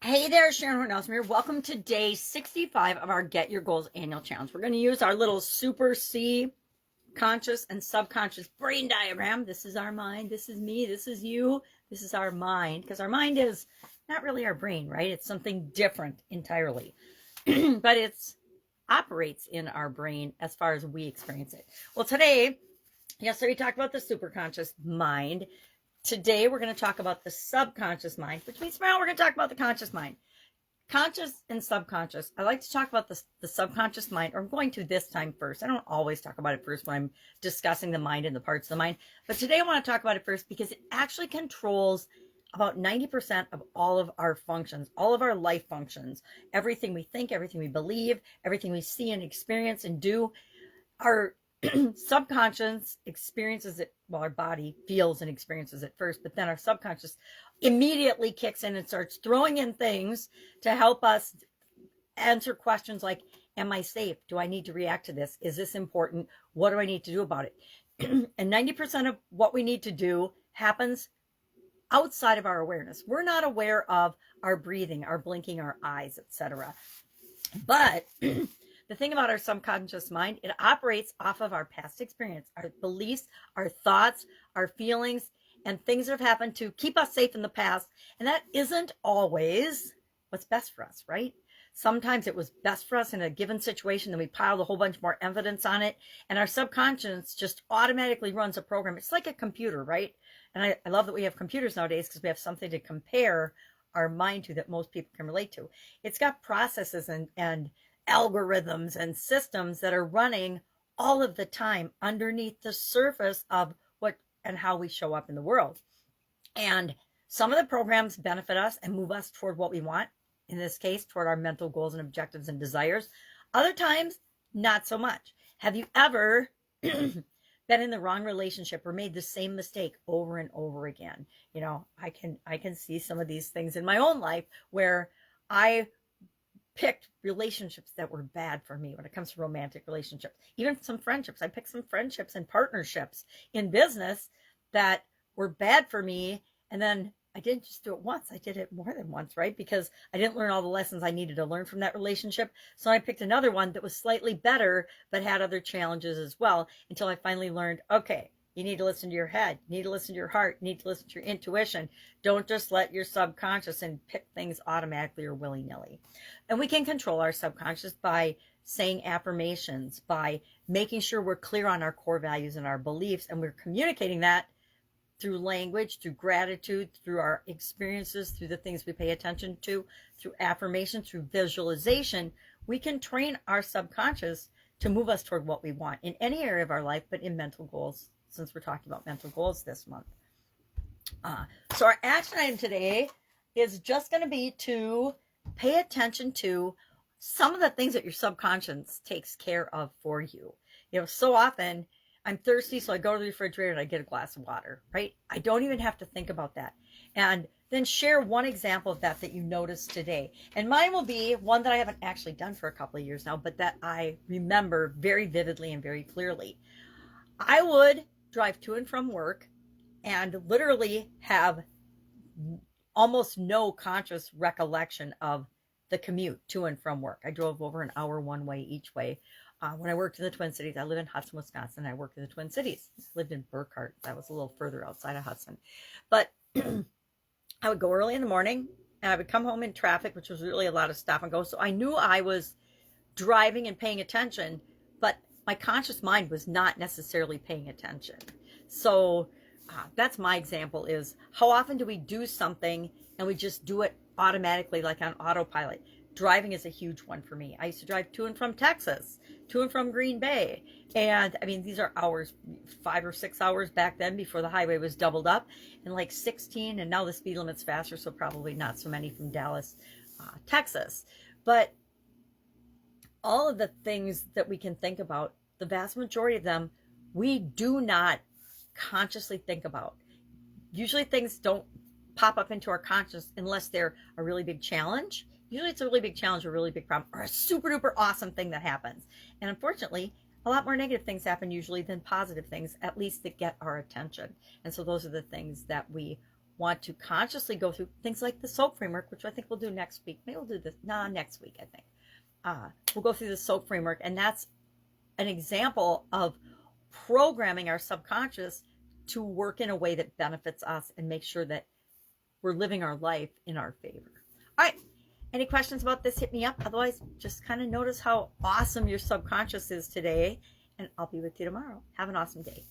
Hey there, Sharon Horne-Ellstrom here. Welcome to day 65 of our Get Your Goals annual challenge. We're going to use our little super C conscious and subconscious brain diagram. This is our mind. This is me. This is you. This is our mind, because our mind is not really our brain, right? It's something different entirely, but it operates in our brain as far as we experience it. Well, today, yesterday we talked about the superconscious mind. Today, we're going to talk about the subconscious mind, which means tomorrow we're going to talk about the conscious mind. Conscious and subconscious. I like to talk about the subconscious mind, or I'm going to this time first. I don't always talk about it first when I'm discussing the mind and the parts of the mind. But today I want to talk about it first because it actually controls about 90% of all of our functions, all of our life functions. Everything we think, everything we believe, everything we see and experience and do. Our subconscious experiences it, well, our body feels and experiences it first, but then our subconscious immediately kicks in and starts throwing in things to help us answer questions like, am I safe? Do I need to react to this? Is this important? What do I need to do about it? And 90% of what we need to do happens outside of our awareness. We're not aware of our breathing, our blinking, our eyes, etc. But the thing about our subconscious mind, it operates off of our past experience, our beliefs, our thoughts, our feelings, and things that have happened to keep us safe in the past. And that isn't always what's best for us, right? Sometimes it was best for us in a given situation, then we piled a whole bunch more evidence on it, and our subconscious just automatically runs a program. It's like a computer, right? And I love that we have computers nowadays because we have something to compare our mind to that most people can relate to. It's got processes and algorithms and systems that are running all of the time underneath the surface of what and how we show up in the world. And some of the programs benefit us and move us toward what we want, in this case, toward our mental goals and objectives and desires. Other times, not so much. Have you ever been in the wrong relationship or made the same mistake over and over again? You know, I can see some of these things in my own life where I picked relationships that were bad for me when it comes to romantic relationships, even some friendships. I picked some friendships and partnerships in business that were bad for me. And then I didn't just do it once. I did it more than once, right? Because I didn't learn all the lessons I needed to learn from that relationship. So I picked another one that was slightly better, but had other challenges as well, until I finally learned, okay, you need to listen to your head. You need to listen to your heart. You need to listen to your intuition. Don't just let your subconscious and pick things automatically or willy-nilly. And we can control our subconscious by saying affirmations, by making sure we're clear on our core values and our beliefs, and we're communicating that through language, through gratitude, through our experiences, through the things we pay attention to, through affirmation, through visualization. We can train our subconscious to move us toward what we want in any area of our life, but in mental goals, since we're talking about mental goals this month. So our action item today is just going to be to pay attention to some of the things that your subconscious takes care of for you. You know, so often I'm thirsty, so I go to the refrigerator and I get a glass of water, right? I don't even have to think about that. And then share one example of that you noticed today. And mine will be one that I haven't actually done for a couple of years now, but that I remember very vividly and very clearly. I would drive to and from work and literally have almost no conscious recollection of the commute to and from work. I drove over an hour one way each way. When I worked in the Twin Cities, I live in Hudson, Wisconsin. I worked in the Twin Cities. I lived in Burkhart. That was a little further outside of Hudson. But I would go early in the morning and I would come home in traffic, which was really a lot of stop and go. So I knew I was driving and paying attention, but my conscious mind was not necessarily paying attention. So that's my example, is how often do we do something and we just do it automatically, like on autopilot? Driving is a huge one for me. I used to drive to and from Texas, to and from Green Bay. And I mean, these are hours, 5 or 6 hours back then before the highway was doubled up, and like 16. And now the speed limit's faster, so probably not so many from Dallas, Texas. But all of the things that we can think about, the vast majority of them, we do not consciously think about. Usually things don't pop up into our conscious unless they're a really big challenge. Usually it's a really big challenge or a really big problem or a super duper awesome thing that happens. And unfortunately, a lot more negative things happen usually than positive things, at least that get our attention. And so those are the things that we want to consciously go through things like the SOAP framework, which I think we'll do next week. Maybe we'll do this, next week, I think. We'll go through the SOAP framework, and that's an example of programming our subconscious to work in a way that benefits us and make sure that we're living our life in our favor. All right. Any questions about this, hit me up. Otherwise, just kind of notice how awesome your subconscious is today, and I'll be with you tomorrow. Have an awesome day.